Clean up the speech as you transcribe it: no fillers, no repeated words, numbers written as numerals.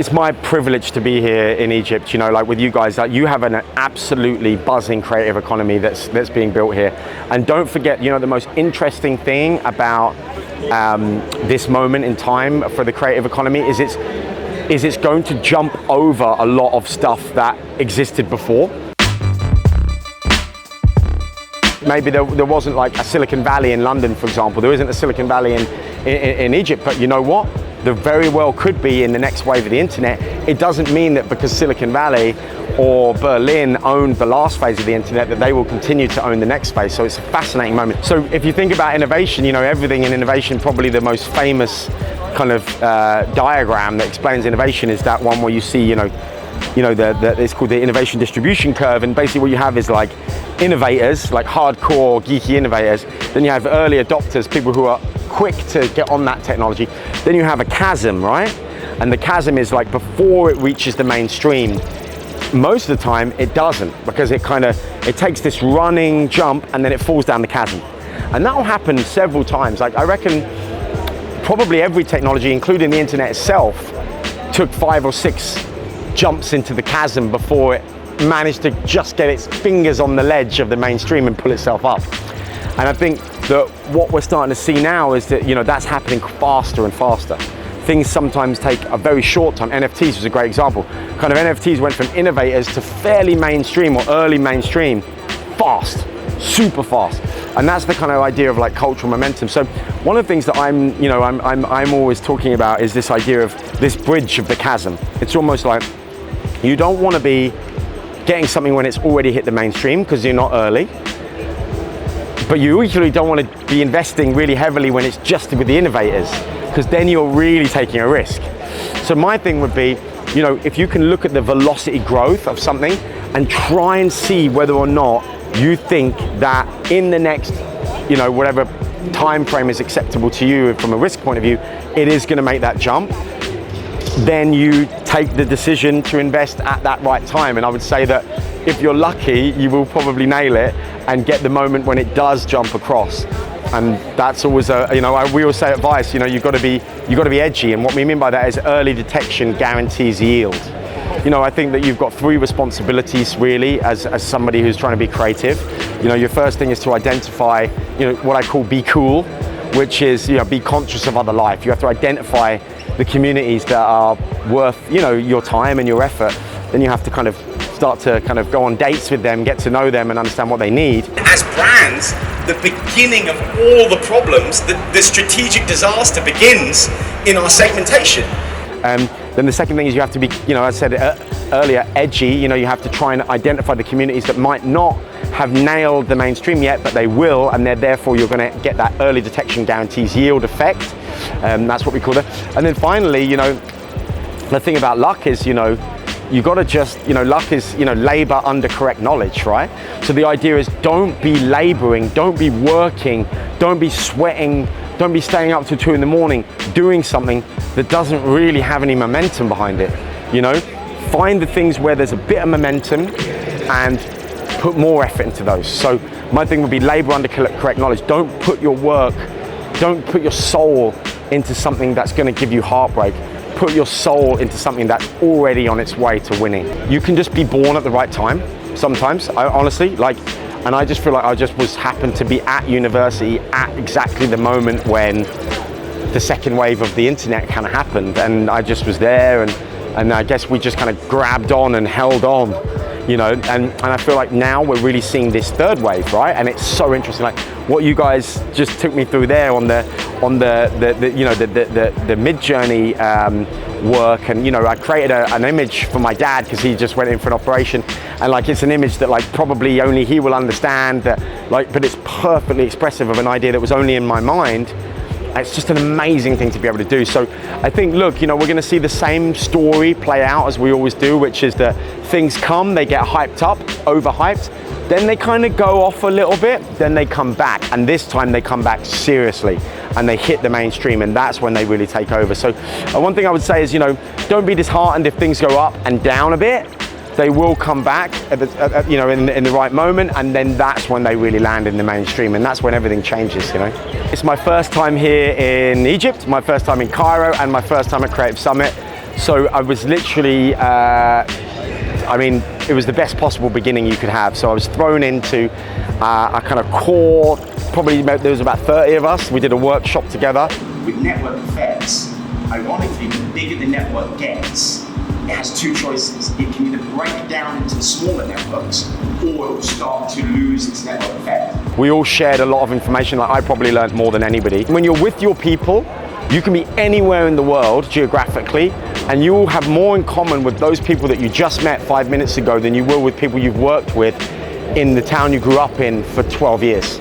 it's my privilege to be here in Egypt, you know, like with you guys. Like, you have an absolutely buzzing creative economy that's being built here. And don't forget, you know, the most interesting thing about this moment in time for the creative economy is it's going to jump over a lot of stuff that existed before. Maybe there wasn't like a Silicon Valley in London, for example. There isn't a Silicon Valley in Egypt, but you know what? There very well could be in the next wave of the internet. It doesn't mean that because Silicon Valley or Berlin owned the last phase of the internet that they will continue to own the next phase. So it's a fascinating moment. So if you think about innovation, you know, everything in innovation, probably the most famous kind of diagram that explains innovation is that one where you see, it's called the innovation distribution curve, and basically what you have is like innovators, like hardcore geeky innovators, then you have early adopters, people who are quick to get on that technology, then you have a chasm, right? And the chasm is like before it reaches the mainstream. Most of the time it doesn't, because it takes this running jump and then it falls down the chasm. And that will happen several times. Like, I reckon probably every technology, including the internet itself, took 5 or 6 jumps into the chasm before it managed to just get its fingers on the ledge of the mainstream and pull itself up. And I think that what we're starting to see now is that, you know, that's happening faster and faster. Things sometimes take a very short time. NFTs was a great example. Kind of NFTs went from innovators to fairly mainstream or early mainstream fast, super fast. And that's the kind of idea of like cultural momentum. So one of the things that I'm always talking about is this idea of this bridge of the chasm. It's almost like you don't want to be getting something when it's already hit the mainstream because you're not early. But you equally don't want to be investing really heavily when it's just with the innovators, because then you're really taking a risk. So my thing would be, you know, if you can look at the velocity growth of something and try and see whether or not you think that in the next, you know, whatever time frame is acceptable to you from a risk point of view, it is going to make that jump, then you take the decision to invest at that right time. And I would say that if you're lucky, you will probably nail it and get the moment when it does jump across. And that's always we always say advice, you know, you've got to be edgy. And what we mean by that is early detection guarantees yield. You know, I think that you've got 3 responsibilities really as somebody who's trying to be creative. You know, your first thing is to identify, you know, what I call be cool, which is, you know, be conscious of other life. You have to identify the communities that are worth, you know, your time and your effort. Then you have to kind of start to kind of go on dates with them, get to know them and understand what they need. As brands, the beginning of all the problems, the strategic disaster begins in our segmentation. Then the second thing is you have to be, you know, as I said earlier, edgy. You know, you have to try and identify the communities that might not have nailed the mainstream yet, but they will, and therefore you're going to get that early detection guarantees yield effect. That's what we call it. And then finally, you know, the thing about luck is, you know, you got to just, you know, luck is, you know, labor under correct knowledge, right? So the idea is don't be laboring, don't be working, don't be sweating, don't be staying up till 2 in the morning doing something that doesn't really have any momentum behind it. You know, find the things where there's a bit of momentum and put more effort into those. So my thing would be labor under correct knowledge. Don't put your work, don't put your soul into something that's going to give you heartbreak. Put your soul into something that's already on its way to winning. You can just be born at the right time sometimes, honestly, like, and I just feel like I just happened to be at university at exactly the moment when the second wave of the internet kind of happened, and I just was there, and I guess we just kind of grabbed on and held on, you know, and I feel like now we're really seeing this third wave, right? And it's so interesting, like what you guys just took me through there on the mid-journey work. And, you know, I created an image for my dad because he just went in for an operation, and like it's an image that like probably only he will understand, that like, but it's perfectly expressive of an idea that was only in my mind. It's just an amazing thing to be able to do. So I think, look, you know, we're going to see the same story play out as we always do, which is that things come, they get hyped up, overhyped, then they kind of go off a little bit, then they come back, and this time they come back seriously and they hit the mainstream, and that's when they really take over. So one thing I would say is, you know, don't be disheartened if things go up and down a bit. They will come back in the right moment, and then that's when they really land in the mainstream, and that's when everything changes, you know. It's my first time here in Egypt, my first time in Cairo, and my first time at Creative Summit. So I was literally, it was the best possible beginning you could have. So I was thrown into a kind of core, probably there was about 30 of us. We did a workshop together. With network effects, ironically, the bigger the network gets, it has two choices. It can either break down into smaller networks, or it will start to lose its network effect. We all shared a lot of information. Like, I probably learned more than anybody. When you're with your people, you can be anywhere in the world geographically, and you will have more in common with those people that you just met 5 minutes ago than you will with people you've worked with in the town you grew up in for 12 years.